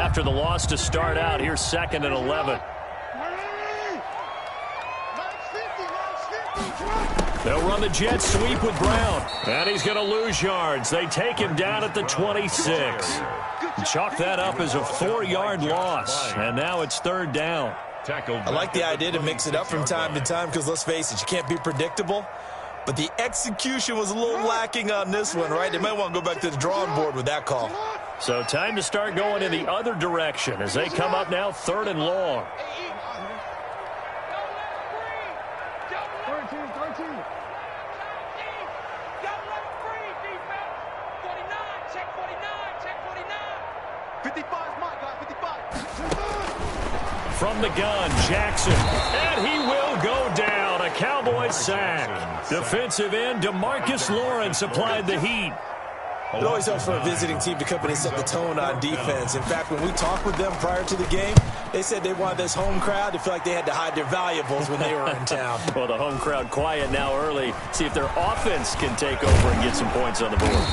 after the loss to start out. Here's 2nd and 11. They'll run the jet sweep with Brown. And he's going to lose yards. They take him down at the 26. Chalk that up as a 4-yard loss. And now it's 3rd down. I like the idea to mix it up from time to time because, let's face it, you can't be predictable. But the execution was a little lacking on this one, right? They might want to go back to the drawing board with that call. So time to start going in the other direction as they come up now 3rd and long. From the gun, Jackson, and he will go down. A Cowboys sack. Defensive end DeMarcus Lawrence applied the heat. It always helps for a visiting team to come in and set the tone on defense. In fact, when we talked with them prior to the game, they said they wanted this home crowd to feel like they had to hide their valuables when they were in town. Well, the home crowd quiet now early. See if their offense can take over and get some points on the board.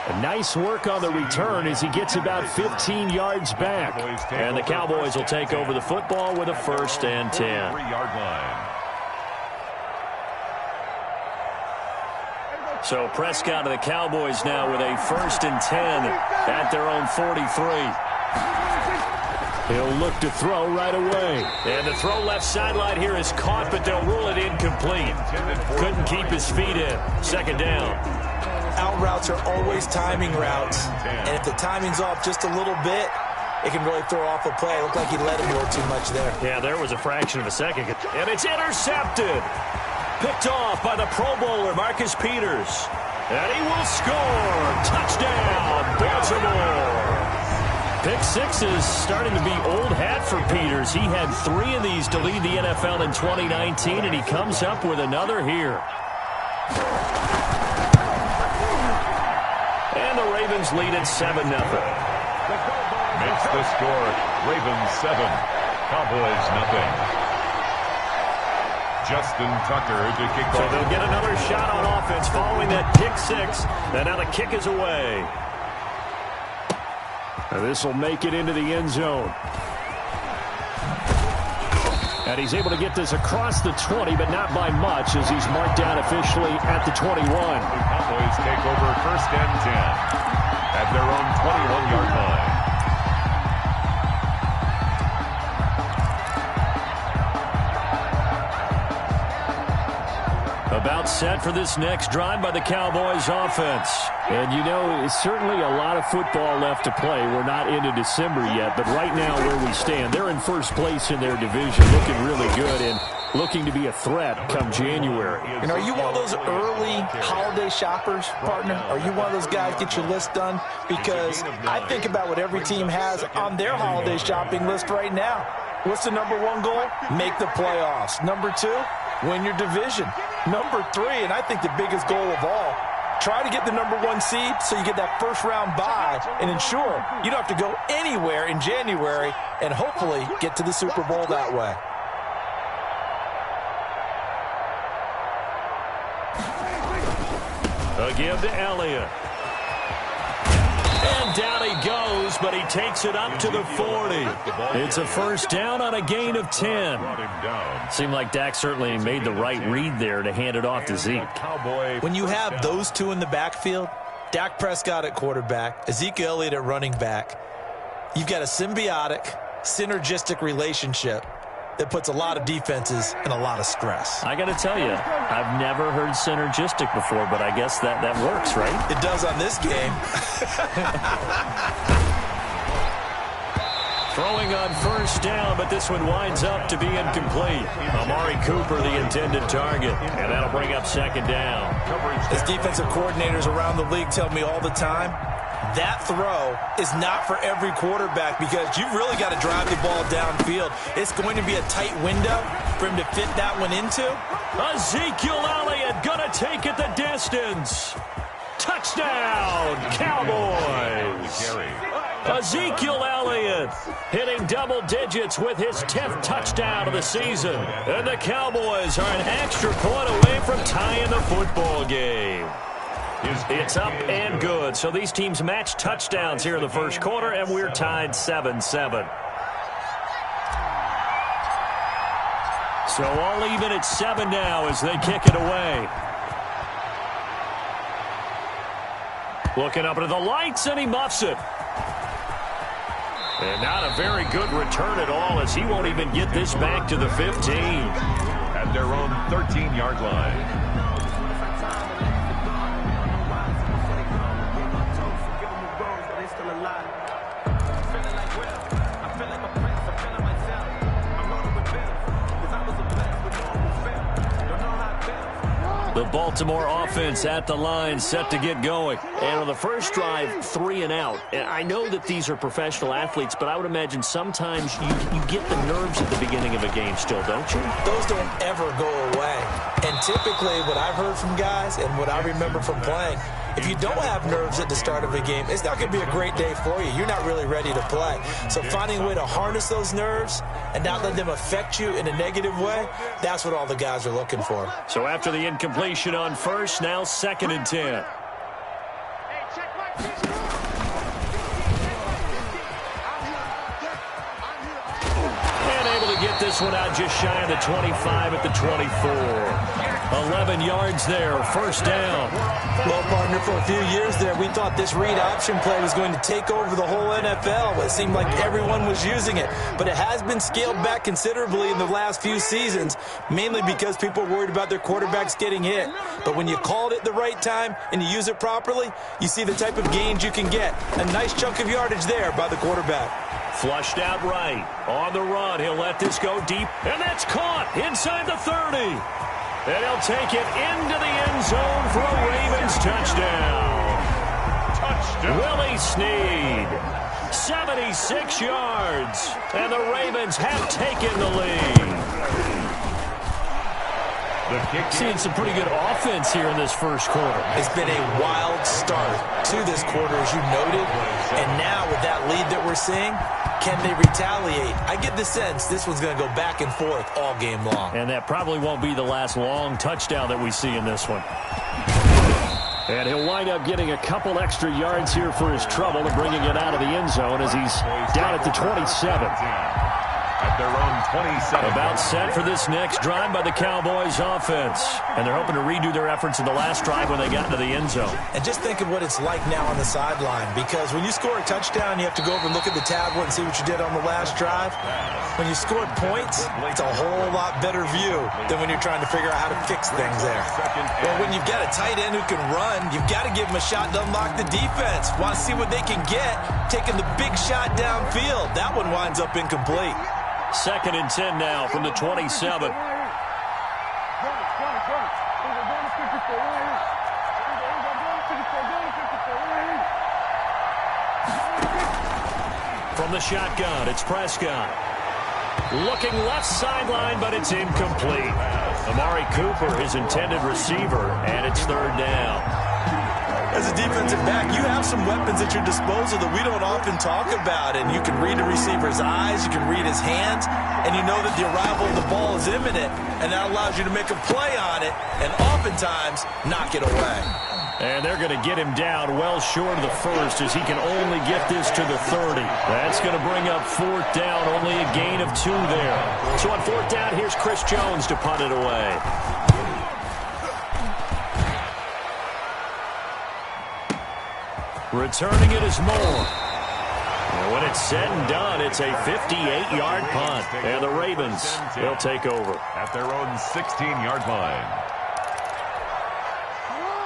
A nice work on the return as he gets about 15 yards back. And the Cowboys will take over the football with a 1st and 10. So Prescott of the Cowboys now with a 1st and 10 at their own 43. He'll look to throw right away. And the throw left sideline here is caught, but they'll rule it incomplete. Couldn't keep his feet in. 2nd down. Out routes are always timing routes, and if the timing's off just a little bit, it can really throw off a play. It looked like he let him go too much there. Yeah, there was a fraction of a second. And it's intercepted. Picked off by the Pro Bowler, Marcus Peters. And he will score. Touchdown, Baltimore. Pick 6 is starting to be old hat for Peters. He had 3 of these to lead the NFL in 2019, and he comes up with another here. And the Ravens lead at 7-0. Makes the score. Ravens 7, Cowboys nothing. Justin Tucker to kick off. So they'll get another shot on offense following that pick 6. And now the kick is away. And this will make it into the end zone. And he's able to get this across the 20, but not by much as he's marked down officially at the 21. The Cowboys take over 1st and 10 at their own 21-yard line. About set for this next drive by the Cowboys offense. And, you know, it's certainly a lot of football left to play. We're not into December yet, but right now where we stand, they're in 1st place in their division, looking really good and looking to be a threat come January. And are you one of those early holiday shoppers, partner? Are you one of those guys get your list done? Because I think about what every team has on their holiday shopping list right now. What's the number 1 goal? Make the playoffs. Number 2, win your division. Number 3, and I think the biggest goal of all, try to get the number 1 seed so you get that 1st round bye and ensure you don't have to go anywhere in January and hopefully get to the Super Bowl that way. A give to Elliott. And down he goes, but he takes it up to the 40. It's a 1st down on a gain of 10. Seemed like Dak certainly made the right read there to hand it off to Zeke. When you have those 2 in the backfield, Dak Prescott at quarterback, Ezekiel Elliott at running back, you've got a symbiotic, synergistic relationship that puts a lot of defenses in a lot of stress. I got to tell you, I've never heard synergistic before, but I guess that works, right? It does on this game. Throwing on 1st down, but this one winds up to be incomplete. Amari Cooper, the intended target, and that'll bring up 2nd down. As defensive coordinators around the league tell me all the time, that throw is not for every quarterback because you've really got to drive the ball downfield. It's going to be a tight window for him to fit that one into. Ezekiel Elliott going to take it the distance. Touchdown, Cowboys. Ezekiel Elliott hitting double digits with his 10th touchdown of the season. And the Cowboys are an extra point away from tying the football game. It's up and good. So these teams match touchdowns here in the first quarter, and we're tied 7-7. So all even at 7 now as they kick it away. Looking up into the lights, and he muffs it. And not a very good return at all, as he won't even get this back to the 15. At their own 13-yard line. The Baltimore offense at the line, set to get going. And on the first drive, 3 and out. And I know that these are professional athletes, but I would imagine sometimes you get the nerves at the beginning of a game still, don't you? Those don't ever go away. And typically what I've heard from guys and what I remember from playing, if you don't have nerves at the start of a game, it's not going to be a great day for you. You're not really ready to play. So finding a way to harness those nerves and not let them affect you in a negative way, that's what all the guys are looking for. So after the incompletion on first, now 2nd and 10. And able to get this one out just shy of the 25 at the 24. 11 yards there, first down. Well, partner, for a few years there, we thought this read option play was going to take over the whole NFL. It seemed like everyone was using it. But it has been scaled back considerably in the last few seasons, mainly because people are worried about their quarterbacks getting hit. But when you call it at the right time and you use it properly, you see the type of gains you can get. A nice chunk of yardage there by the quarterback. Flushed out right. On the run, he'll let this go deep. And that's caught inside the 30. And he'll take it into the end zone for a Ravens touchdown. Willie Snead, 76 yards. And the Ravens have taken the lead. Seeing some pretty good offense here in this first quarter. It's been a wild start to this quarter, as you noted. And now with that lead that we're seeing, can they retaliate? I get the sense this one's going to go back and forth all game long. And that probably won't be the last long touchdown that we see in this one. And he'll wind up getting a couple extra yards here for his trouble and bringing it out of the end zone as he's down at the 27. At their own 27. About set for this next drive by the Cowboys offense. And they're hoping to redo their efforts in the last drive when they got into the end zone. And just think of what it's like now on the sideline, because when you score a touchdown, you have to go over and look at the tablet and see what you did on the last drive. When you score points, it's a whole lot better view than when you're trying to figure out how to fix things there. Well, when you've got a tight end who can run, you've got to give him a shot to unlock the defense. Want to see what they can get, taking the big shot downfield. That one winds up incomplete. 2nd and 10 now from the 27. From the shotgun, it's Prescott. Looking left sideline, but it's incomplete. Amari Cooper, his intended receiver, and it's 3rd down. As a defensive back, you have some weapons at your disposal that we don't often talk about. And you can read the receiver's eyes, you can read his hands, and you know that the arrival of the ball is imminent. And that allows you to make a play on it and oftentimes knock it away. And they're going to get him down well short of the first as he can only get this to the 30. That's going to bring up 4th down, only a gain of 2 there. So on 4th down, here's Chris Jones to punt it away. Returning it is Moore. And when it's said and done, it's a 58-yard punt. And the Ravens, they'll take over. At their own 16-yard line.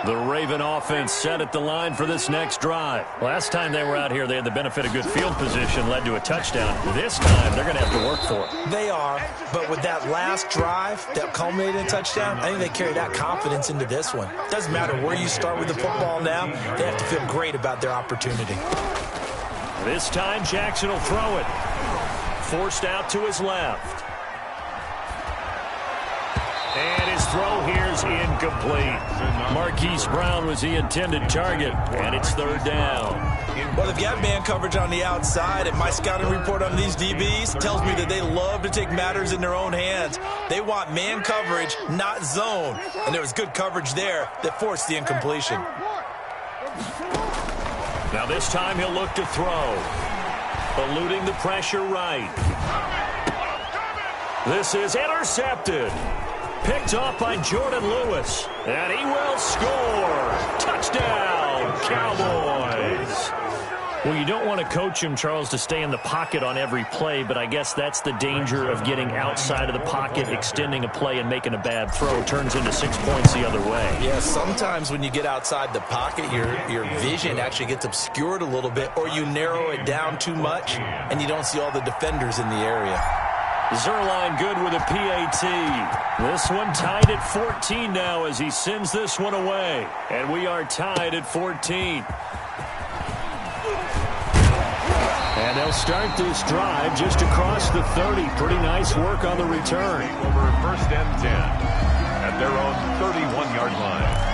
The Raven offense set at the line for this next drive. Last time they were out here, they had the benefit of good field position, led to a touchdown. This time, they're going to have to work for it. They are, but with that last drive that culminated in a touchdown, I think they carry that confidence into this one. Doesn't matter where you start with the football now, they have to feel great about their opportunity. This time, Jackson will throw it. Forced out to his left. And his throw here's incomplete. Marquise Brown was the intended target, and it's 3rd down. Well, they've got man coverage on the outside, and my scouting report on these DBs tells me that they love to take matters in their own hands. They want man coverage, not zone. And there was good coverage there that forced the incompletion. Now this time he'll look to throw. Eluding the pressure right. This is intercepted. Picked off by Jordan Lewis. And he will score. Touchdown, Cowboys. Well, you don't want to coach him, Charles, to stay in the pocket on every play, but I guess that's the danger of getting outside of the pocket, extending a play, and making a bad throw. It turns into 6 points the other way. Yeah, sometimes when you get outside the pocket, your vision actually gets obscured a little bit, or you narrow it down too much, and you don't see all the defenders in the area. Zerline good with a PAT. This one tied at 14 now as he sends this one away. And we are tied at 14. And they'll start this drive just across the 30. Pretty nice work on the return. Over first and 10 at their own 31-yard line.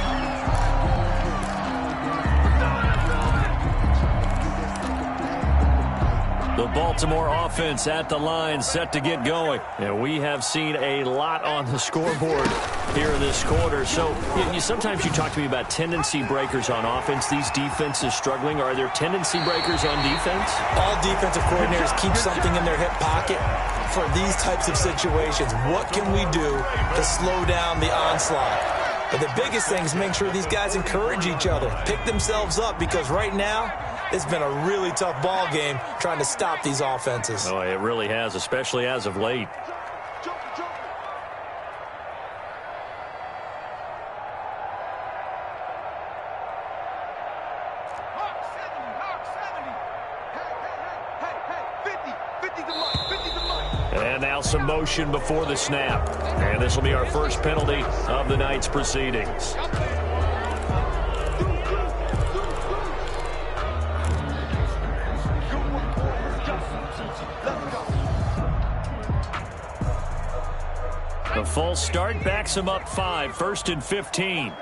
The Baltimore offense at the line, set to get going. And we have seen a lot on the scoreboard here this quarter. So sometimes you talk to me about tendency breakers on offense. These defenses struggling. Are there tendency breakers on defense? All defensive coordinators keep something in their hip pocket for these types of situations. What can we do to slow down the onslaught? But the biggest thing is make sure these guys encourage each other, pick themselves up, because right now, it's been a really tough ball game trying to stop these offenses. Oh, it really has, especially as of late. And now some motion before the snap. And this will be our first penalty of the night's proceedings. The false start backs him up 5, 1st and 15.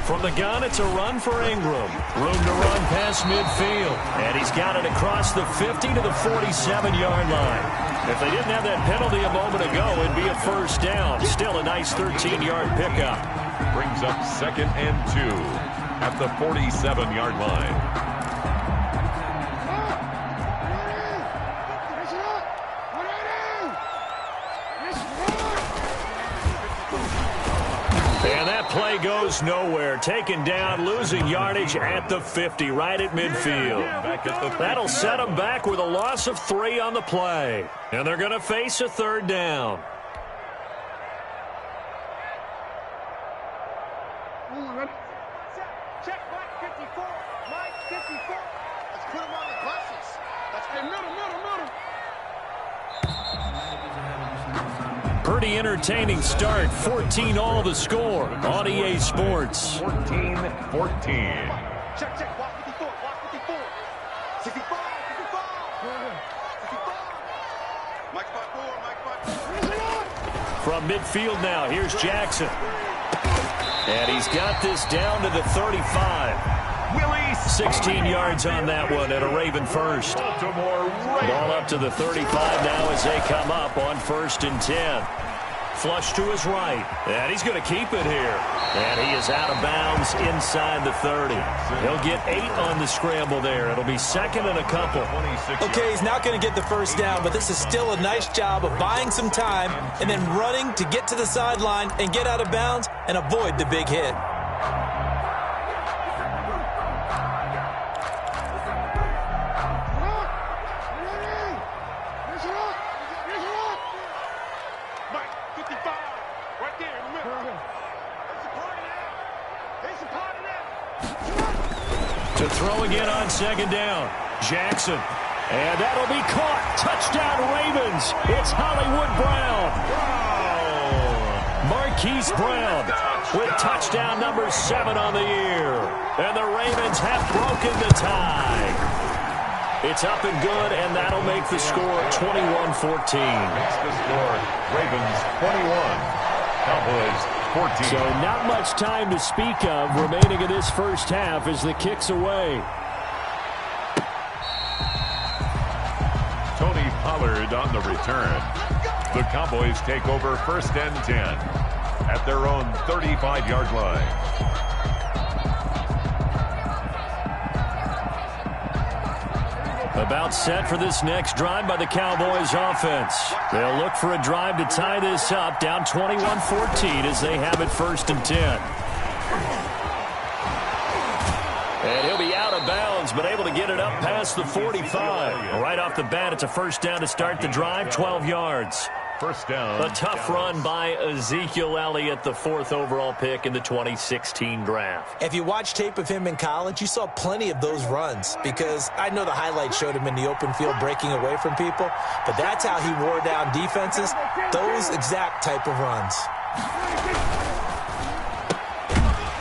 From the gun, it's a run for Ingram. Room to run past midfield. And he's got it across the 50 to the 47-yard line. If they didn't have that penalty a moment ago, it'd be a first down. Still a nice 13-yard pickup. Brings up 2nd and 2 at the 47-yard line. And that play goes nowhere. Taken down, losing yardage at the 50, right at midfield. That'll set them back with a loss of 3 on the play. And they're going to face a 3rd down. Check Mike 54. Mike 54. Let's put him on the buses. Let's get middle. Pretty entertaining start. 14 all the score on EA Sports. 14-14. Check. Watch 54. Watch 54. 65. 65. Mike 54. Mike 54. From midfield now, here's Jackson. And he's got this down to the 35. 16 yards on that one and a Raven first. Ball up to the 35 now as they come up on 1st and 10. Flush to his right. And he's going to keep it here. And he is out of bounds inside the 30. He'll get 8 on the scramble there. It'll be 2nd and a couple. Okay, he's not going to get the first down, but this is still a nice job of buying some time and then running to get to the sideline and get out of bounds and avoid the big hit. To throw again on 2nd down. Jackson. And that'll be caught. Touchdown Ravens. It's Hollywood Brown. Marquise Brown with touchdown number 7 on the year. And the Ravens have broken the tie. It's up and good, and that'll make the score 21-14. Makes the score Ravens 21. Cowboys 14. So not much time to speak of remaining in this first half as the kick's away. Tony Pollard on the return. The Cowboys take over 1st and 10 at their own 35-yard line. About set for this next drive by the Cowboys offense. They'll look for a drive to tie this up, down 21-14 as they have it 1st and 10. And he'll be out of bounds, but able to get it up past the 45. Right off the bat, it's a 1st down to start the drive, 12 yards. 1st down. A tough run by Ezekiel Elliott, the 4th overall pick in the 2016 draft. If you watch tape of him in college, you saw plenty of those runs, because I know the highlights showed him in the open field breaking away from people, but that's how he wore down defenses, those exact type of runs.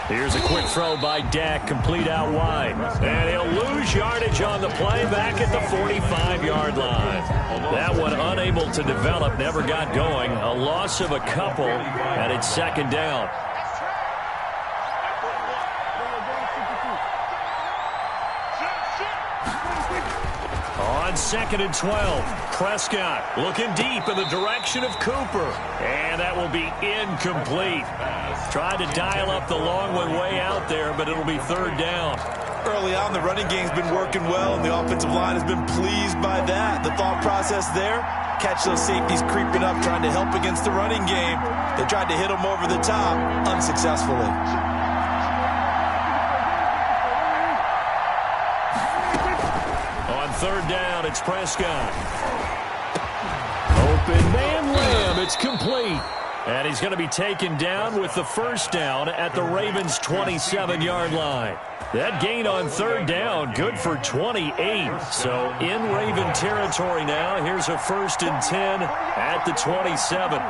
Here's a quick throw by Dak, complete out wide. And he'll lose yardage on the play back at the 45-yard line. That one unable to develop, never got going. A loss of a couple, and it's 2nd down. On 2nd and 12, Prescott looking deep in the direction of Cooper. And that will be incomplete. Tried to dial up the long one way out there, but it'll be 3rd down. Early on, the running game's been working well, and the offensive line has been pleased by that. The thought process there, catch those safeties creeping up, trying to help against the running game. They tried to hit them over the top, unsuccessfully. On 3rd down, it's Prescott. Open man Lamb, it's complete. And he's going to be taken down with the 1st down at the Ravens' 27-yard line. That gain on 3rd down, good for 28. So in Raven territory now, here's a 1st and 10 at the 27.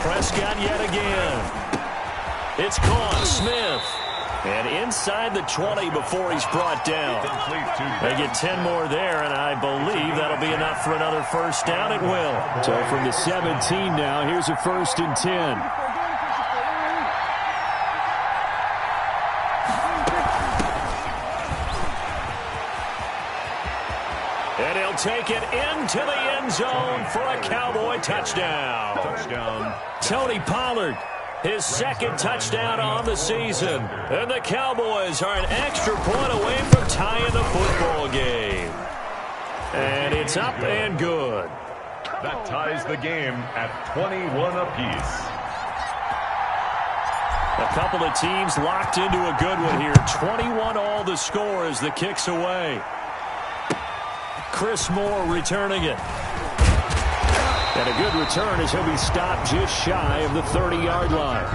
Prescott yet again. It's caught. Smith. And inside the 20 before he's brought down. They get 10 more there, and I believe that'll be enough for another 1st down. It will. So from the 17 now, here's a 1st and 10. And he'll take it into the end zone for a Cowboy touchdown. Tony Pollard. His 2nd touchdown on the season. And the Cowboys are an extra point away from tying the football game. And it's up and good. That ties the game at 21 apiece. A couple of teams locked into a good one here. 21 all the score as the kick's away. Chris Moore returning it. And a good return as he'll be stopped just shy of the 30-yard line.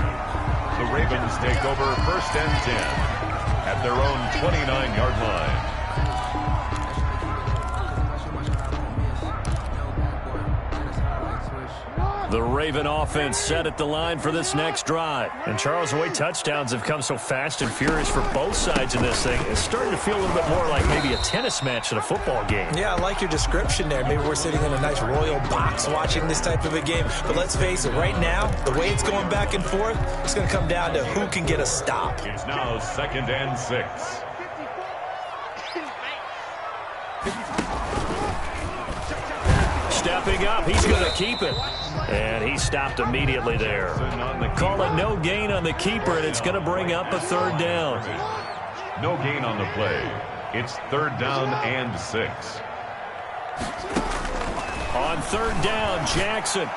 The Ravens take over 1st and 10 at their own 29-yard line. The Raven offense set at the line for this next drive. And Charles, the way touchdowns have come so fast and furious for both sides in this thing, it's starting to feel a little bit more like maybe a tennis match than a football game. Yeah, I like your description there. Maybe we're sitting in a nice royal box watching this type of a game. But let's face it, right now, the way it's going back and forth, it's going to come down to who can get a stop. It's now 2nd and 6. Stepping up, he's going to keep it. And he stopped immediately there. Call it no gain on the keeper, and it's going to bring up a 3rd down. No gain on the play. It's 3rd down and 6. On 3rd down, Jackson.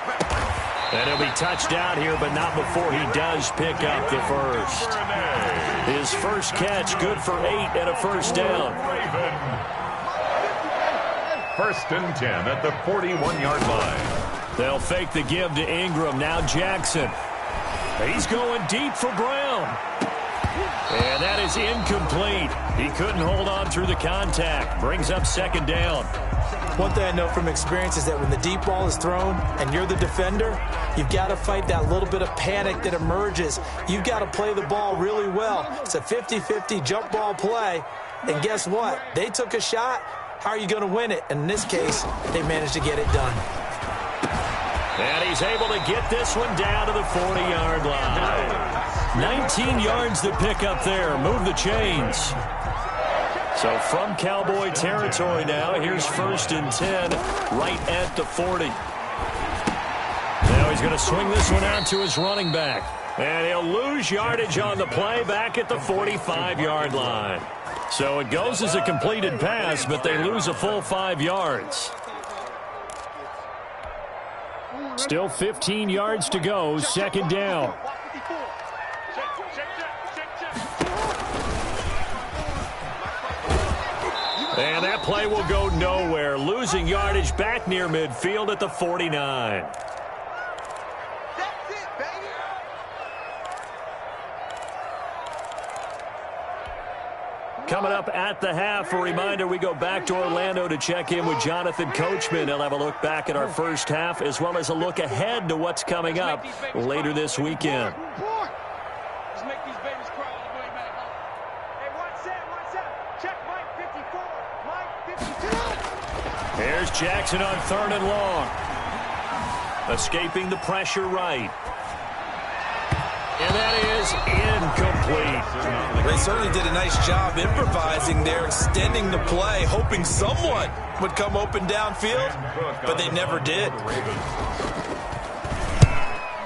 And he'll be touched down here, but not before he does pick up the 1st. His first catch, good for 8 and a 1st down. 1st and 10 at the 41-yard line. They'll fake the give to Ingram. Now Jackson. He's going deep for Brown. And that is incomplete. He couldn't hold on through the contact. Brings up 2nd down. One thing I know from experience is that when the deep ball is thrown and you're the defender, you've got to fight that little bit of panic that emerges. You've got to play the ball really well. It's a 50-50 jump ball play. And guess what? They took a shot. How are you going to win it? And in this case, they managed to get it done. And he's able to get this one down to the 40-yard line. 19 yards to pick up there. Move the chains. So from Cowboy territory now, here's 1st and 10 right at the 40. Now he's going to swing this one out to his running back. And he'll lose yardage on the play back at the 45-yard line. So it goes as a completed pass, but they lose a full 5 yards. Still 15 yards to go, 2nd down. And that play will go nowhere, losing yardage back near midfield at the 49. Coming up at the half, a reminder, we go back to Orlando to check in with Jonathan Coachman. He'll have a look back at our first half as well as a look ahead to what's coming up later this weekend. Here's Jackson on 3rd and long. Escaping the pressure right. And that is incomplete. They certainly did a nice job improvising there, extending the play, hoping someone would come open downfield, but they never did.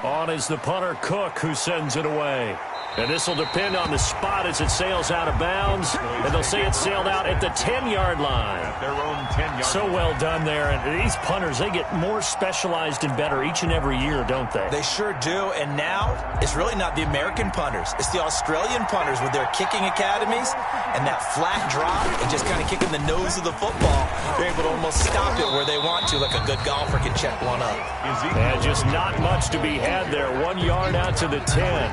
On is the punter, Cook, who sends it away. And this will depend on the spot as it sails out of bounds. And they'll say it sailed out at the 10-yard line. At their own 10-yard So well done there. And these punters, they get more specialized and better each and every year, don't they? They sure do. And now it's really not the American punters. It's the Australian punters with their kicking academies and that flat drop and just kind of kicking the nose of the football. They're able to almost stop it where they want to, like a good golfer can check one up. And just not much to be had there. 1 yard out to the 10.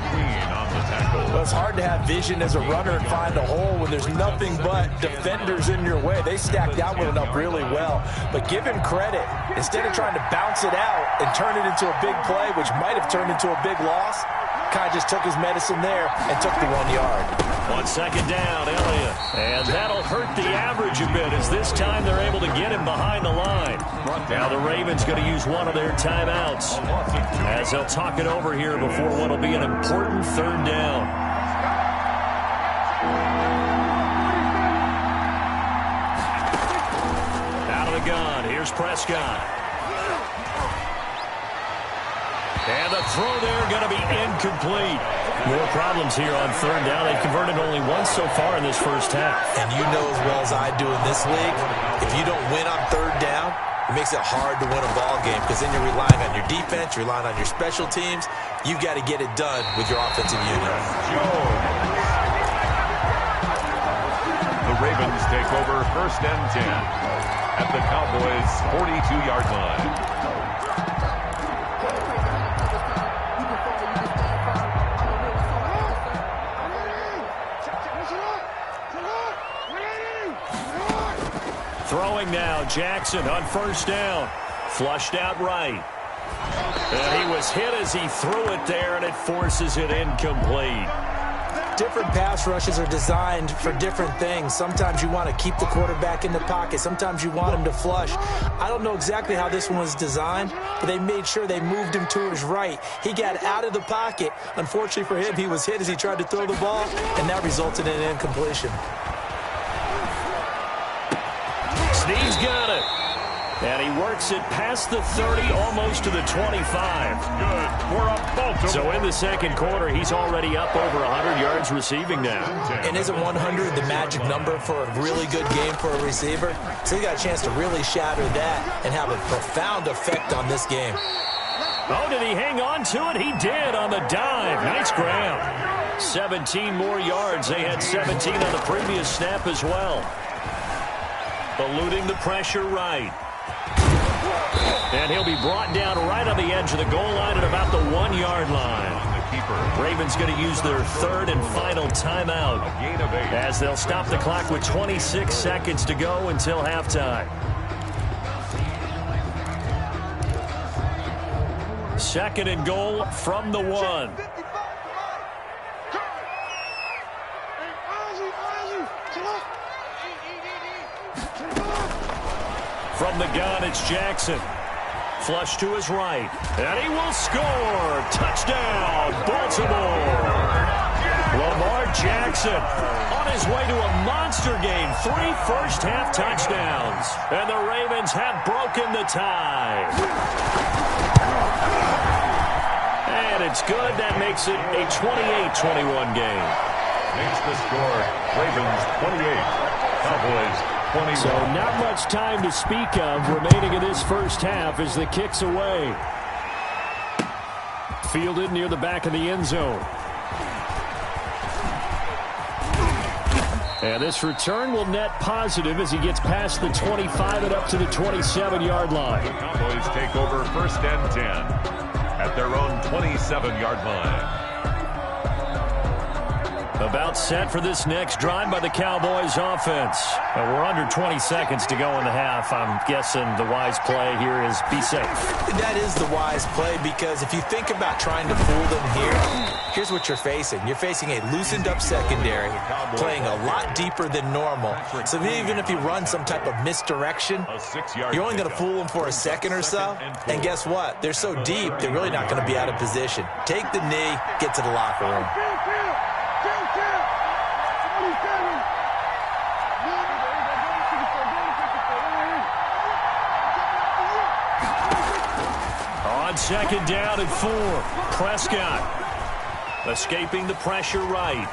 Well, it's hard to have vision as a runner and find a hole when there's nothing but defenders in your way. They stacked that one up really well. But give him credit. Instead of trying to bounce it out and turn it into a big play, which might have turned into a big loss, kind of just took his medicine there and took the 1 yard. On 2nd down, Elliott. And that'll hurt the average a bit as this time they're able to get him behind the line. Now the Ravens going to use one of their timeouts as they'll talk it over here before what will be an important 3rd down. Out of the gun, here's Prescott. And the throw there going to be incomplete. More problems here on 3rd down. They've converted only once so far in this first half. And you know as well as I do in this league, if you don't win on 3rd down, it makes it hard to win a ball game because then you're relying on your defense, you're relying on your special teams. You've got to get it done with your offensive unit. The Ravens take over 1st and 10 at the Cowboys' 42-yard line. Throwing now, Jackson on 1st down. Flushed out right. And he was hit as he threw it there, and it forces it incomplete. Different pass rushes are designed for different things. Sometimes you want to keep the quarterback in the pocket. Sometimes you want him to flush. I don't know exactly how this one was designed, but they made sure they moved him to his right. He got out of the pocket. Unfortunately for him, he was hit as he tried to throw the ball, and that resulted in an incompletion. Snead's got it. And he works it past the 30, almost to the 25. Good. We're up Baltimore. So in the 2nd quarter, he's already up over 100 yards receiving now. And isn't 100 the magic number for a really good game for a receiver? So he got a chance to really shatter that and have a profound effect on this game. Oh, did he hang on to it? He did on the dive. Nice ground. 17 more yards. They had 17 on the previous snap as well. Eluding the pressure right. And he'll be brought down right on the edge of the goal line at about the 1 yard line. Ravens going to use their 3rd and final timeout as they'll stop the clock with 26 seconds to go until halftime. 2nd and goal from the 1. From the gun, it's Jackson. Flush to his right. And he will score. Touchdown, Baltimore. Jackson on his way to a monster game. 3 first-half touchdowns. And the Ravens have broken the tie. And it's good. That makes it a 28-21 game. Makes the score Ravens 28, Cowboys 21. So not much time to speak of remaining in this first half as the kick's away. Fielded near the back of the end zone. And this return will net positive as he gets past the 25 and up to the 27-yard line. The Cowboys take over first and 10 at their own 27-yard line. About set for this next drive by the Cowboys offense. And we're under 20 seconds to go in the half. I'm guessing the wise play here is be safe. That is the wise play, because if you think about trying to fool them here, here's what you're facing. You're facing a loosened up secondary, playing a lot deeper than normal. So even if you run some type of misdirection, you're only going to fool them for a second or so. And guess what? They're so deep, they're really not going to be out of position. Take the knee, get to the locker room. On second down and 4, Prescott escaping the pressure right.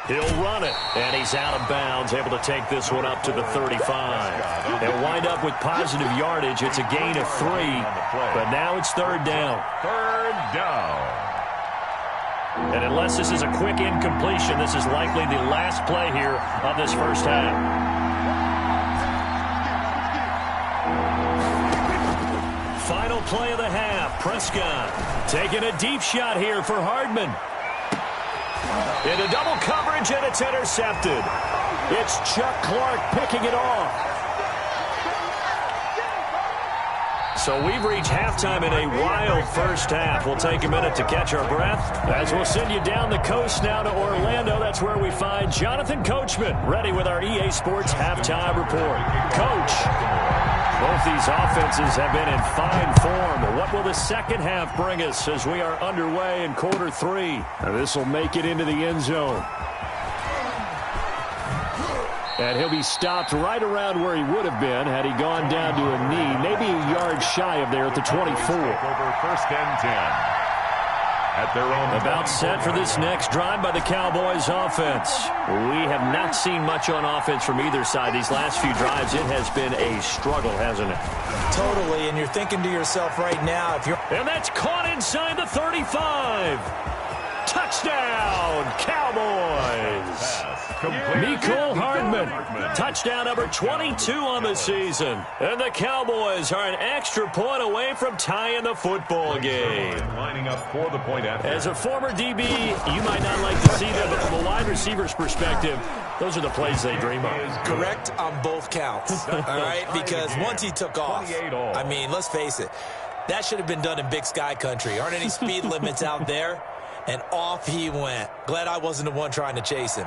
He'll run it, and he's out of bounds, able to take this one up to the 35. They'll wind up with positive yardage. It's a gain of 3, but now it's third down. Third down. And unless this is a quick incompletion, this is likely the last play here of this first half. Final play of the half. Prescott taking a deep shot here for Hardman. Into double coverage, and it's intercepted. It's Chuck Clark picking it off. So we've reached halftime in a wild first half. We'll take a minute to catch our breath as we'll send you down the coast now to Orlando. That's where we find Jonathan Coachman ready with our EA Sports halftime report. Coach, both these offenses have been in fine form. What will the second half bring us as we are underway in quarter 3? Now this will make it into the end zone. And he'll be stopped right around where he would have been had he gone down to a knee, maybe a yard shy of there at the 24. Over first and 10 at their own. About set for this next drive by the Cowboys offense. We have not seen much on offense from either side these last few drives. It has been a struggle, hasn't it? Totally, and you're thinking to yourself right now, if you're... And that's caught inside the 35. Touchdown, Cowboys. Mecole Hardman, touchdown number 22 on the season. And the Cowboys are an extra point away from tying the football game. Lining up for the point after. As a former DB, you might not like to see them, but from a wide receiver's perspective, those are the plays they dream of. Correct on both counts, all right? Because once he took off, I mean, let's face it, that should have been done in Big Sky country. Aren't any speed limits out there? And off he went. Glad I wasn't the one trying to chase him.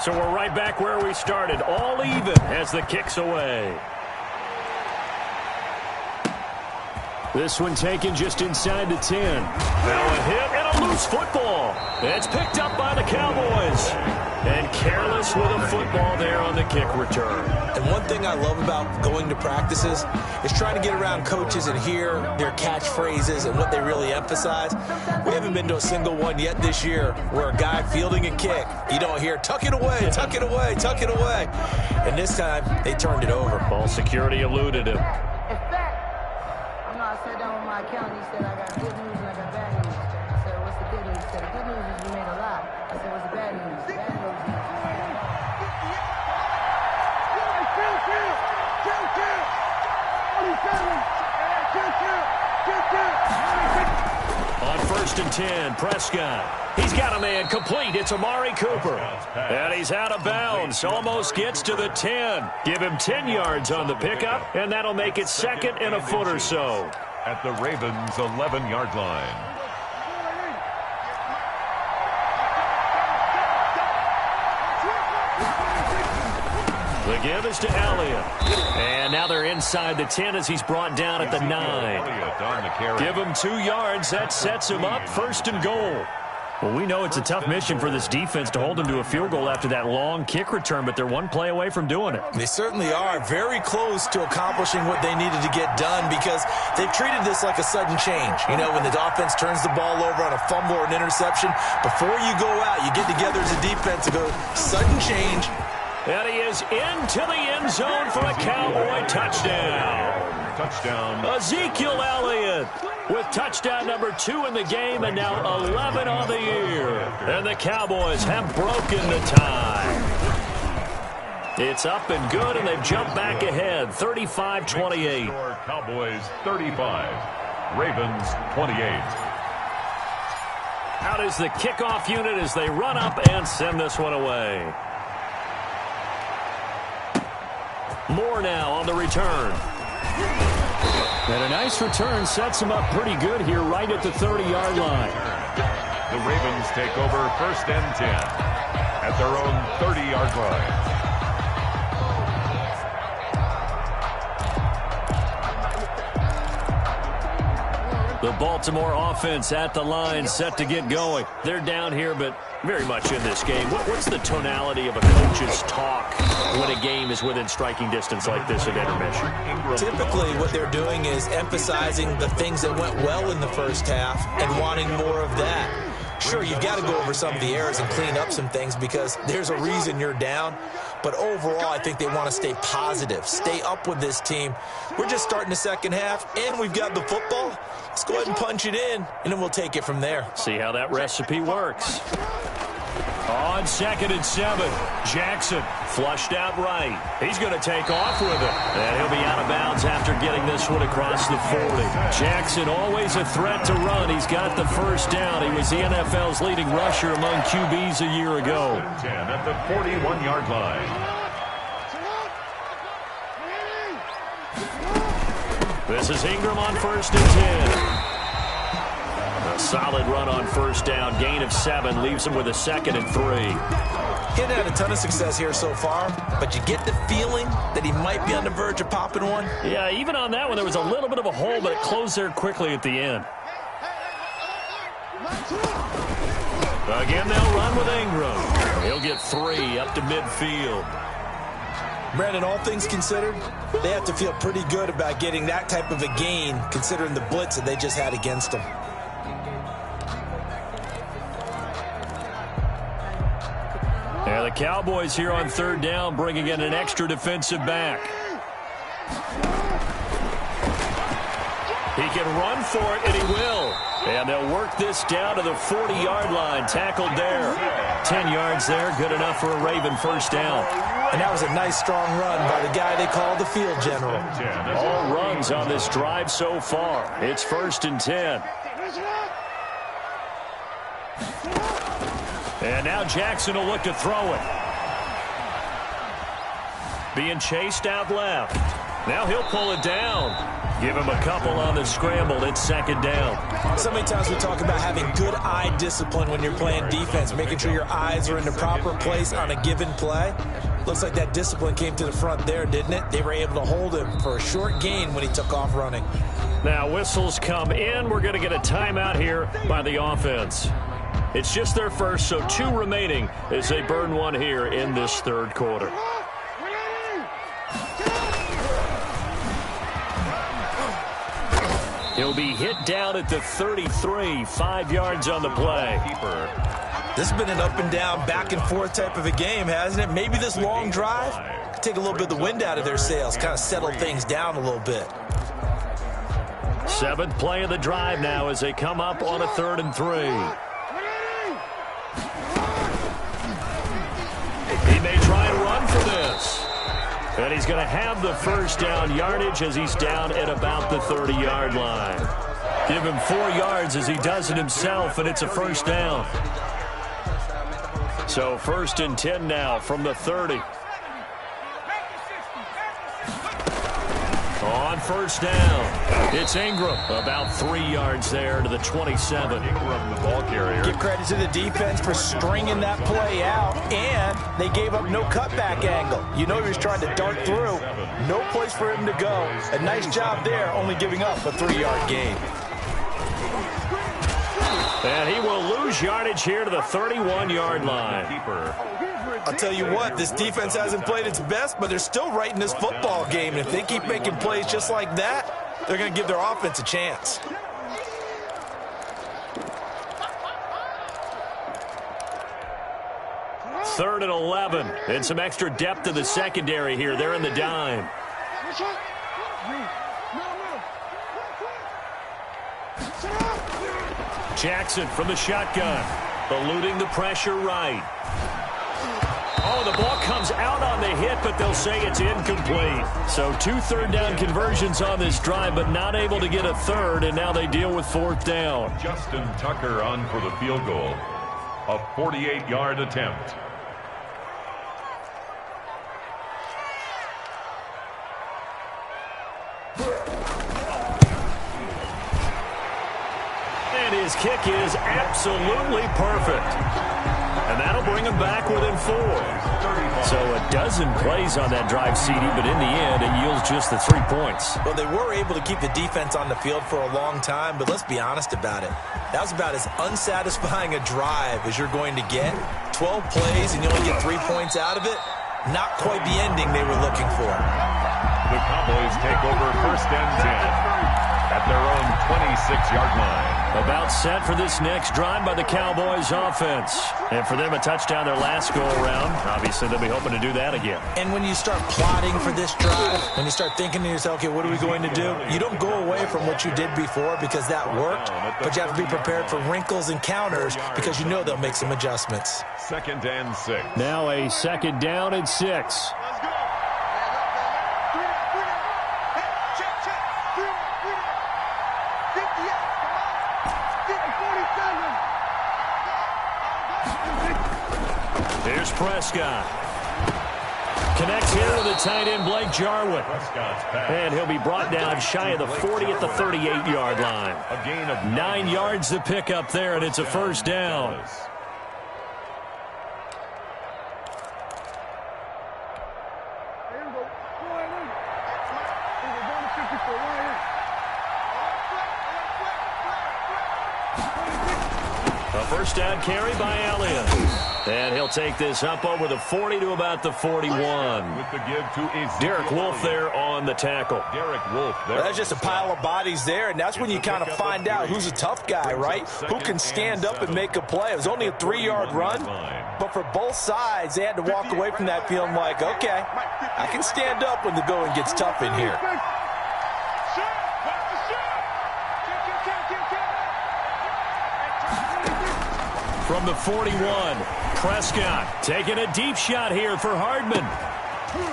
So we're right back where we started. All even as the kick's away. This one taken just inside the 10. Now a hit and a loose football. It's picked up by the Cowboys. And careless with a football there on the kick return. And one thing I love about going to practices is trying to get around coaches and hear their catchphrases and what they really emphasize. We haven't been to a single one yet this year where a guy fielding a kick, you don't hear, tuck it away, tuck it away, tuck it away. And this time, they turned it over. Ball security eluded him. In fact, I sat down with my accountant. He said, I got good news and I got bad news. I said, what's the good news? He said, the good news is we made a lot. I said, what's the bad news? The bad news is... On first and 10, Prescott. He's got a man complete. It's Amari Cooper. And he's out of bounds. Almost gets to the 10. Give him 10 yards on the pickup, and that'll make it second and a foot or so. At the Ravens' 11-yard line. The give is to Elliott. And now they're inside the 10 as he's brought down at the 9. Give him 2 yards. That sets him up 1st and goal. Well, we know it's a tough mission for this defense to hold them to a field goal after that long kick return, but they're one play away from doing it. They certainly are very close to accomplishing what they needed to get done because they've treated this like a sudden change. You know, when the offense turns the ball over on a fumble or an interception, before you go out, you get together as a defense and go, sudden change. And he is into the end zone for a Cowboy touchdown. Touchdown. Ezekiel Elliott with touchdown number 2 in the game and now 11 on the year. And the Cowboys have broken the tie. It's up and good, and they've jumped back ahead, 35-28. Cowboys 35, Ravens 28. Out is the kickoff unit as they run up and send this one away. Moore now on the return. And a nice return sets him up pretty good here right at the 30-yard line. The Ravens take over 1st and 10 at their own 30-yard line. The Baltimore offense at the line set to get going. They're down here, but very much in this game. What's the tonality of a coach's talk when a game is within striking distance like this at intermission? Typically, what they're doing is emphasizing the things that went well in the first half and wanting more of that. Sure, you've got to go over some of the errors and clean up some things because there's a reason you're down. But overall, I think they want to stay positive, stay up with this team. We're just starting the second half, and we've got the football. Let's go ahead and punch it in, and then we'll take it from there. See how that recipe works. On 2nd and 7, Jackson flushed out right. He's going to take off with it. And he'll be out of bounds after getting this one across the 40. Jackson always a threat to run. He's got the first down. He was the NFL's leading rusher among QBs a year ago. 10 at the 41-yard line. This is Ingram on 1st and 10. A solid run on 1st down. Gain of 7 leaves him with a 2nd and 3. He hasn't had a ton of success here so far, but you get the feeling that he might be on the verge of popping one. Yeah, even on that one, there was a little bit of a hole, but it closed there quickly at the end. Again, they'll run with Ingram. He'll get 3 up to midfield. Brandon, all things considered, they have to feel pretty good about getting that type of a gain, considering the blitz that they just had against them. Yeah, the Cowboys here on 3rd down, bringing in an extra defensive back. He can run for it, and he will. And they'll work this down to the 40-yard line. Tackled there. 10 yards there, good enough for a Raven 1st down. And that was a nice, strong run by the guy they call the field general. All runs on this drive so far. It's 1st and 10. And now Jackson will look to throw it. Being chased out left. Now he'll pull it down. Give him a couple on the scramble. It's 2nd down. So many times we talk about having good eye discipline when you're playing defense, making sure your eyes are in the proper place on a given play. Looks like that discipline came to the front there, didn't it? They were able to hold him for a short gain when he took off running. Now whistles come in. We're going to get a timeout here by the offense. It's just their first, so 2 remaining as they burn one here in this 3rd quarter. He'll be hit down at the 33, 5 yards on the play. This has been an up and down, back and forth type of a game, hasn't it? Maybe this long drive could take a little bit of the wind out of their sails, kind of settle things down a little bit. 7th play of the drive now as they come up on a 3rd and 3. He may try and run for this. And he's going to have the 1st down yardage as he's down at about the 30-yard line. Give him 4 yards as he does it himself, and it's a 1st down. So 1st and 10 now from the 30. On 1st down, it's Ingram. About 3 yards there to the 27. Ingram, the ball carrier. Give credit to the defense for stringing that play out And they gave up no cutback angle. You know he was trying to dart through. No place for him to go. A nice job there, only giving up a 3-yard gain. And he will lose yardage here to the 31-yard line. I'll tell you what, this defense hasn't played its best, but they're still right in this football game. And if they keep making plays just like that, they're going to give their offense a chance. Third and 11. And some extra depth in the secondary here. They're in the dime. Jackson from the shotgun. Eluding the pressure right. Oh, the ball comes out on the hit, but they'll say it's incomplete. So 2 third-down conversions on this drive, but not able to get a third, and now they deal with 4th down. Justin Tucker on for the field goal. A 48-yard attempt. And his kick is absolutely perfect. And that'll bring him back within 4. So a dozen plays on that drive, CD, but in the end, it yields just the 3 points. Well, they were able to keep the defense on the field for a long time, but let's be honest about it. That was about as unsatisfying a drive as you're going to get. 12 plays and you only get 3 points out of it. Not quite the ending they were looking for. The Cowboys take over 1st and 10 at their own 26-yard line. About set for this next drive by the Cowboys offense. And for them, a touchdown their last go-around. Obviously, they'll be hoping to do that again. And when you start plotting for this drive, when you start thinking to yourself, okay, what are we going to do? You don't go away from what you did before because that worked, but you have to be prepared for wrinkles and counters because you know they'll make some adjustments. 2nd and 6. Now a 2nd down and 6. Here's Prescott. Connects here with the tight end, Blake Jarwin. And he'll be brought down shy of the 40 at the 38-yard line. A gain of 9 yards to pick up there, and it's a 1st down. A 1st down carry by Elliott. And he'll take this up over the 40 to about the 41. with the give to Derek Wolfe there on the tackle. Derek Wolfe there. Well, that's just a pile of bodies there, and that's when you kind of find out who's a tough guy, right? Who can stand up and make a play. It was only a 3-yard run, but for both sides, they had to walk away from that feeling like, okay, I can stand up when the going gets tough in here. From the 41, Prescott taking a deep shot here for Hardman.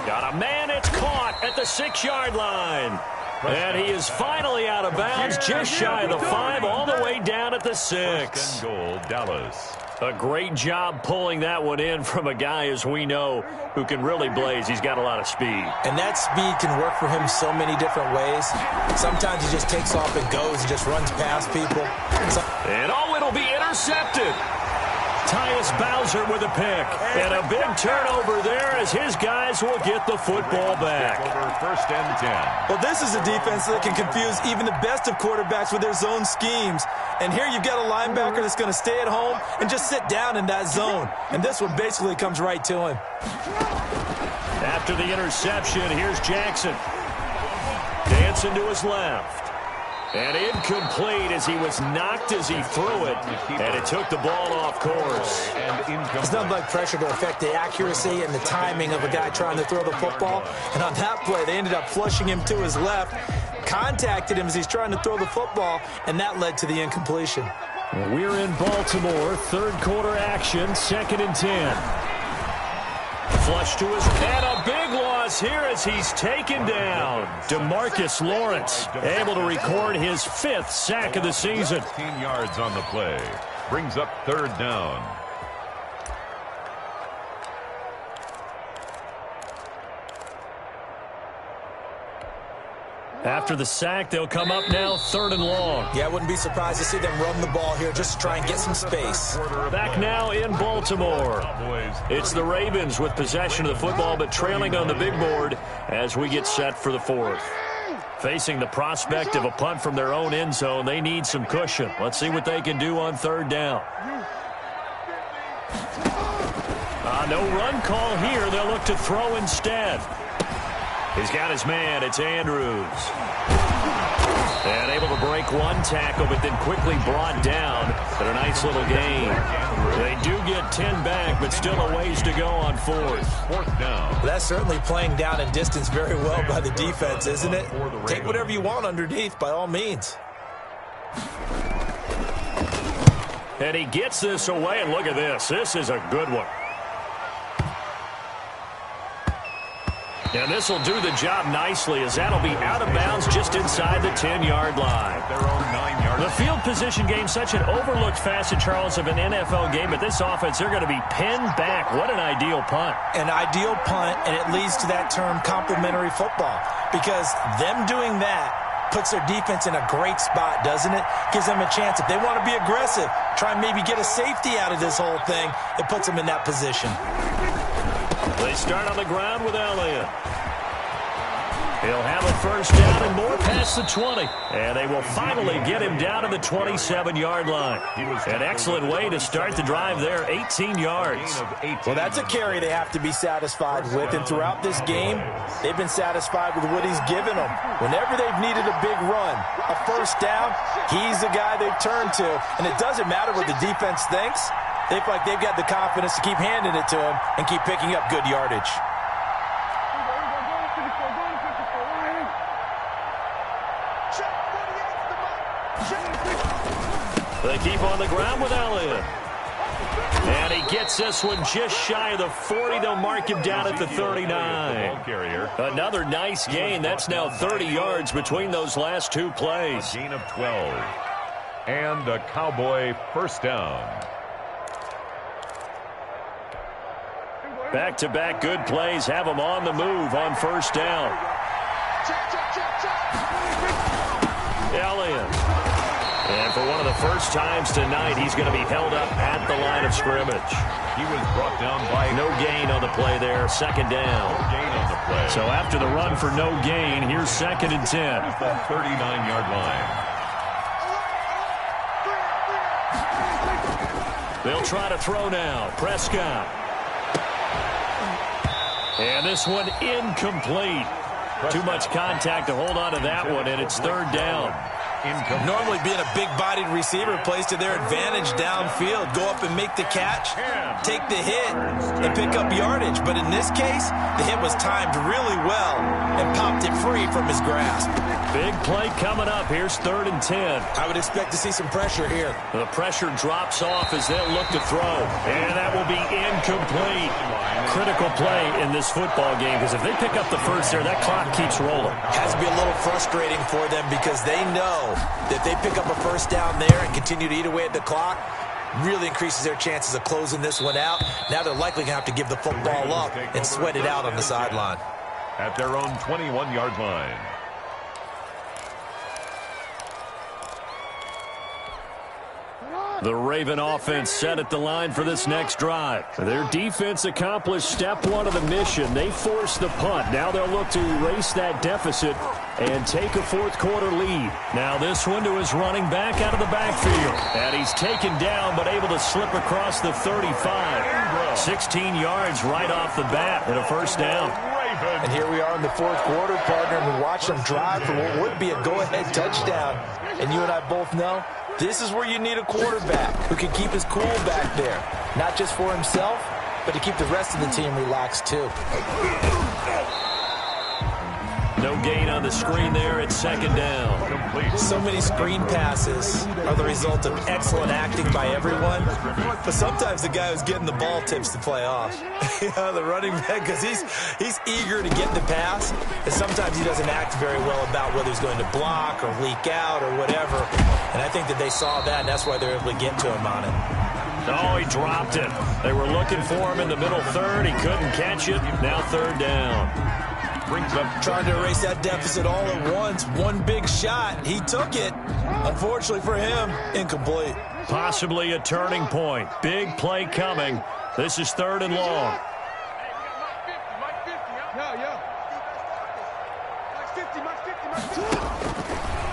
Got a man, it's caught at the 6-yard line. And he is finally out of bounds, just shy of the 5, all the way down at the 6. 1st and goal, Dallas. A great job pulling that one in from a guy, as we know, who can really blaze. He's got a lot of speed. And that speed can work for him so many different ways. Sometimes he just takes off and goes and just runs past people. And oh, it'll be intercepted. Tyus Bowser with a pick. And a big turnover there as his guys will get the football back. Over 1st and 10. Well, this is a defense that can confuse even the best of quarterbacks with their zone schemes. And here you've got a linebacker that's going to stay at home and just sit down in that zone. And this one basically comes right to him. After the interception, here's Jackson. Dancing to his left. And incomplete as he was knocked as he threw it. And it took the ball off course. There's nothing like pressure to affect the accuracy and the timing of a guy trying to throw the football. And on that play, they ended up flushing him to his left, contacted him as he's trying to throw the football, and that led to the incompletion. Well, we're in Baltimore, 3rd quarter action, 2nd and 10. Flush to his head, a big loss here as he's taken down. DeMarcus Lawrence able to record his 5th sack of the season. 15 yards on the play. Brings up 3rd down. After the sack, they'll come up now 3rd and long. Yeah, I wouldn't be surprised to see them run the ball here just to try and get some space. Back now in Baltimore. It's the Ravens with possession of the football, but trailing on the big board as we get set for the 4th. Facing the prospect of a punt from their own end zone, they need some cushion. Let's see what they can do on 3rd down. No run call here. They'll look to throw instead. He's got his man. It's Andrews. And able to break one tackle, but then quickly brought down. But a nice little gain. They do get 10 back, but still a ways to go on 4th down. Well, that's certainly playing down in distance very well by the defense, isn't it? Take whatever you want underneath, by all means. And he gets this away, and look at this. This is a good one. And this will do the job nicely, as that'll be out of bounds just inside the 10-yard line. The field position game, such an overlooked facet, Charles, of an NFL game, but this offense, they're going to be pinned back. What an ideal punt. An ideal punt, and it leads to that term complementary football, because them doing that puts their defense in a great spot, doesn't it? Gives them a chance. If they want to be aggressive, try and maybe get a safety out of this whole thing, it puts them in that position. They start on the ground with Elliott. He'll have a 1st down and more past the 20. And they will finally get him down to the 27-yard line. An excellent way to start the drive there, 18 yards. Well, that's a carry they have to be satisfied with. And throughout this game, they've been satisfied with what he's given them. Whenever they've needed a big run, a 1st down, he's the guy they've turned to. And it doesn't matter what the defense thinks. They feel like they've got the confidence to keep handing it to him and keep picking up good yardage. They keep on the ground with Elliott. And he gets this one just shy of the 40. They'll mark him down at the 39. Another nice gain. That's now 30 yards between those last 2 plays. Gain of 12. And a Cowboy 1st down. Back-to-back good plays have him on the move on 1st down. Elliott. And for one of the first times tonight, he's going to be held up at the line of scrimmage. He was brought down by no gain on the play there. 2nd down. No gain on the play. So after the run for no gain, here's 2nd and 10. At the 39-yard line. They'll try to throw now. Prescott. And this one incomplete. Too much contact to hold on to that one, and it's 3rd down. Normally being a big-bodied receiver plays to their advantage downfield. Go up and make the catch, take the hit, and pick up yardage. But in this case, the hit was timed really well and popped it free from his grasp. Big play coming up. Here's 3rd and 10. I would expect to see some pressure here. The pressure drops off as they'll look to throw. And that will be incomplete. Critical play in this football game, because if they pick up the 1st there, that clock keeps rolling. Has to be a little frustrating for them, because they know that if they pick up a 1st down there and continue to eat away at the clock, really increases their chances of closing this one out. Now they're likely going to have to give the football up and sweat it out on the sideline. At their own 21-yard line. The Raven offense set at the line for this next drive. Their defense accomplished step 1 of the mission. They forced the punt. Now they'll look to erase that deficit and take a 4th quarter lead. Now this one to his running back out of the backfield. And he's taken down but able to slip across the 35. 16 yards right off the bat and a 1st down. And here we are in the 4th quarter, partner, and we watch them drive for what would be a go-ahead touchdown. And you and I both know this is where you need a quarterback who can keep his cool back there. Not just for himself, but to keep the rest of the team relaxed too. No gain on the screen there at 2nd down. So many screen passes are the result of excellent acting by everyone, but sometimes the guy who's getting the ball tips the play off. The running back, because he's eager to get the pass, and sometimes he doesn't act very well about whether he's going to block or leak out or whatever. And I think that they saw that, and that's why they're able to get to him on it. Oh, he dropped it. They were looking for him in the middle 3rd. He couldn't catch it. Now 3rd down. brings up trying to erase that deficit all at once. One big shot. He took it. Unfortunately for him, incomplete. Possibly a turning point. Big play coming. This is 3rd and long.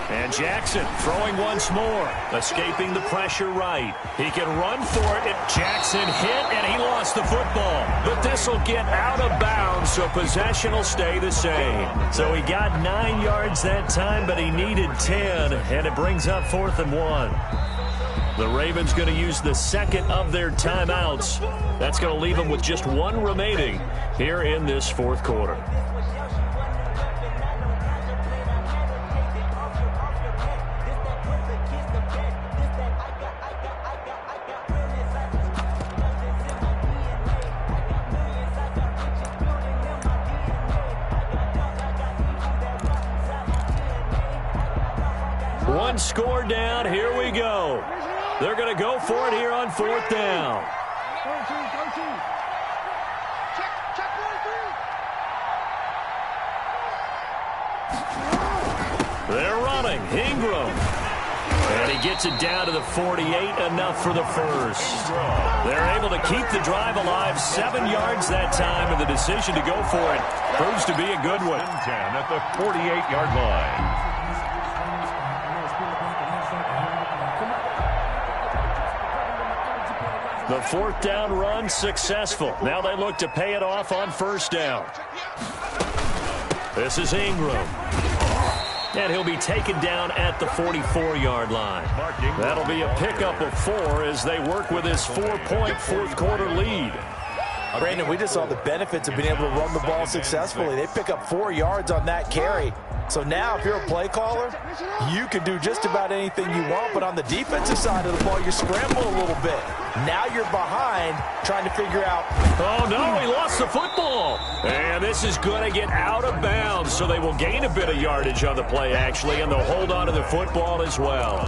And Jackson throwing once more, escaping the pressure right. He can run for it. Jackson hit, and he lost the football. But this will get out of bounds, so possession will stay the same. So he got 9 yards that time, but he needed 10, and it brings up 4th and 1. The Ravens going to use the second of their timeouts. That's going to leave them with just 1 remaining here in this 4th quarter. One score down. Here we go. They're going to go for it here on 4th down. They're running. Ingram. And he gets it down to the 48, enough for the first. They're able to keep the drive alive, 7 yards that time, and the decision to go for it proves to be a good one. 10 at the 48-yard line. The 4th down run successful. Now they look to pay it off on 1st down. This is Ingram. And he'll be taken down at the 44-yard line. That'll be a pickup of 4 as they work with this 4-point 4th quarter lead. Brandon, we just saw the benefits of being able to run the ball successfully. They pick up 4 yards on that carry. So now if you're a play caller, you can do just about anything you want. But on the defensive side of the ball, you're scrambling a little bit. Now you're behind trying to figure out. Oh, no, he lost the football. And this is going to get out of bounds, so they will gain a bit of yardage on the play, actually, and they'll hold on to the football as well.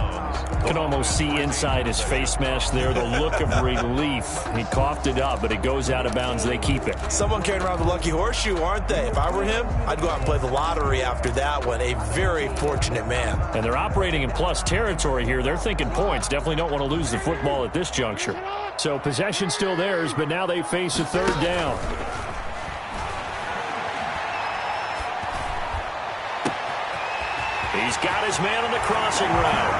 You can almost see inside his face mask there the look of relief. He coughed it up, but it goes out of bounds. They keep it. Someone carrying around the lucky horseshoe, aren't they? If I were him, I'd go out and play the lottery after that one. A very fortunate man. And they're operating in plus territory here. They're thinking points. Definitely don't want to lose the football at this juncture. So possession still theirs, but now they face a 3rd down. He's got his man on the crossing route.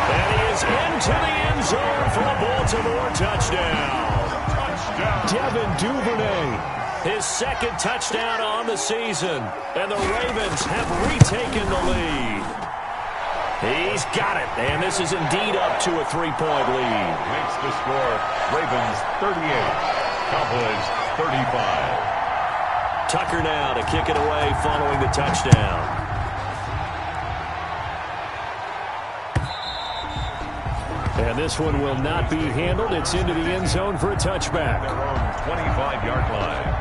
And he is into the end zone for a Baltimore touchdown. Devin Duvernay, his 2nd touchdown on the season. And the Ravens have retaken the lead. He's got it, and this is indeed up to a 3-point lead. Makes the score Ravens 38, Cowboys 35. Tucker now to kick it away following the touchdown. And this one will not be handled. It's into the end zone for a touchback. Their own 25-yard line.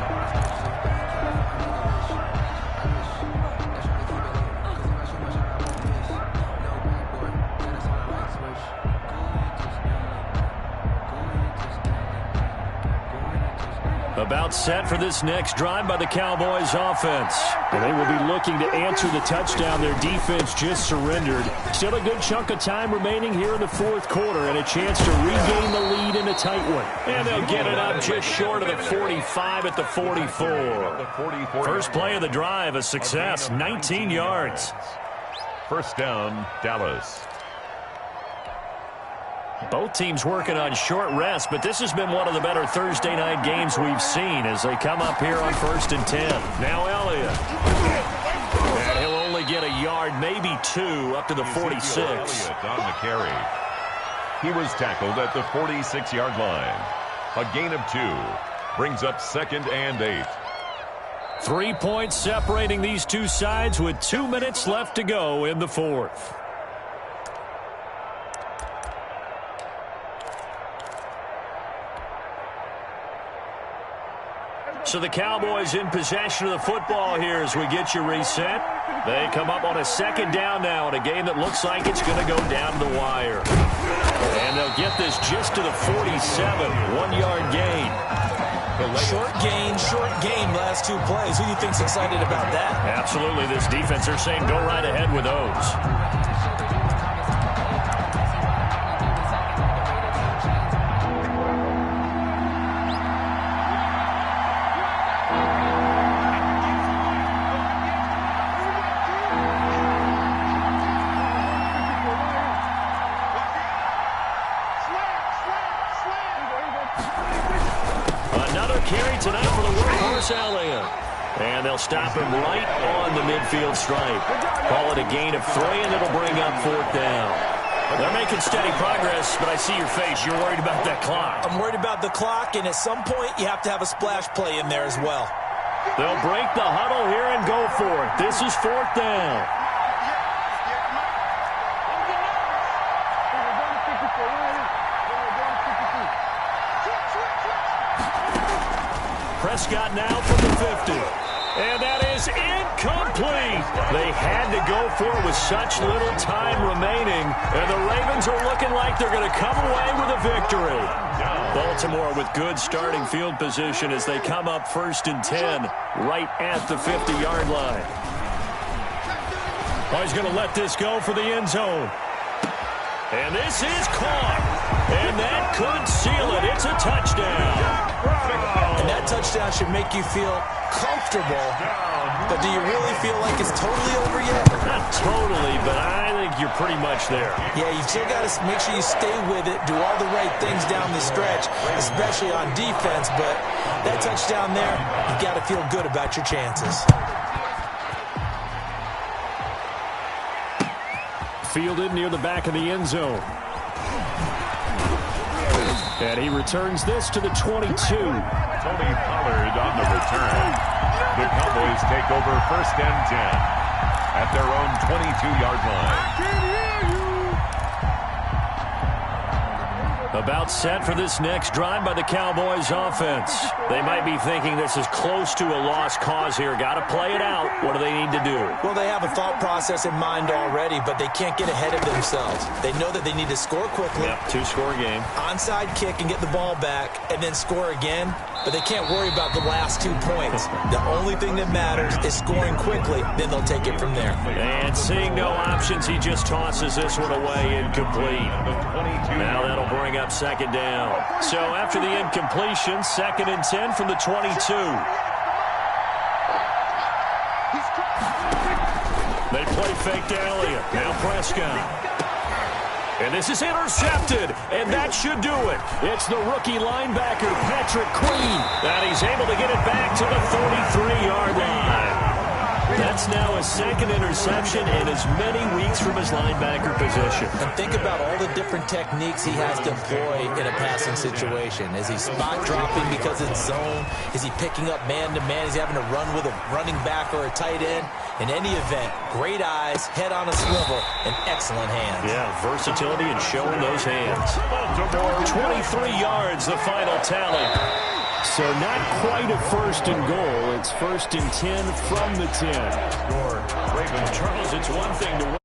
About set for this next drive by the Cowboys offense. And they will be looking to answer the touchdown their defense just surrendered. Still a good chunk of time remaining here in the 4th quarter and a chance to regain the lead in a tight one. And they'll get it up just short of the 45 at the 44. First play of the drive, a success, 19 yards. 1st down, Dallas. Both teams working on short rest, but this has been one of the better Thursday night games we've seen as they come up here on 1st and 10. Now Elliott. And he'll only get a yard, maybe 2, up to the 46. Elliott on the carry. He was tackled at the 46-yard line. A gain of 2. Brings up 2nd and 8. 3 points separating these two sides with 2 minutes left to go in the 4th. So the Cowboys in possession of the football here as we get you reset. They come up on a 2nd down now in a game that looks like it's going to go down to the wire. And they'll get this just to the 47, 1-yard gain. Short game, last 2 plays. Who do you think's excited about that? Absolutely. This defense, they're saying go right ahead with those. Carry tonight for the workhorse Elliott. And they'll stop him right on the midfield stripe. Call it a gain of 3, and it'll bring up 4th down. They're making steady progress, but I see your face. You're worried about that clock. I'm worried about the clock, and at some point, you have to have a splash play in there as well. They'll break the huddle here and go for it. This is 4th down. Prescott now from the 50. And that is incomplete. They had to go for it with such little time remaining. And the Ravens are looking like they're going to come away with a victory. Baltimore with good starting field position as they come up 1st and 10 right at the 50-yard line. Oh, he's going to let this go for the end zone. And this is caught. And that could seal it. It's a touchdown. And that touchdown should make you feel comfortable. But do you really feel like it's totally over yet? Not totally, but I think you're pretty much there. Yeah, you still got to make sure you stay with it, do all the right things down the stretch, especially on defense. But that touchdown there, you've got to feel good about your chances. Fielded near the back of the end zone. And he returns this to the 22. Tony Pollard on the return. The Cowboys take over 1st and 10 at their own 22-yard line. About set for this next drive by the Cowboys offense. They might be thinking this is close to a lost cause here. Got to play it out. What do they need to do? Well, they have a thought process in mind already, but they can't get ahead of themselves. They know that they need to score quickly. Yep, 2-score game. Onside kick and get the ball back and then score again. But they can't worry about the last 2 points. The only thing that matters is scoring quickly. Then they'll take it from there. And seeing no options, he just tosses this one away incomplete. Now that'll bring up 2nd down. So after the incompletion, 2nd and 10 from the 22. They play fake to Elliott. Now Prescott. And this is intercepted, and that should do it. It's the rookie linebacker, Patrick Queen, and he's able to get it back to the 33-yard line. That's now his 2nd interception in as many weeks from his linebacker position. And think about all the different techniques he has to employ in a passing situation. Is he spot dropping because it's zone? Is he picking up man-to-man? Is he having to run with a running back or a tight end? In any event, great eyes, head on a swivel, and excellent hands. Yeah, versatility and showing those hands. 23 yards, the final tally. So not quite a 1st and goal. It's 1st and 10 from the 10. Charles, it's one thing to win.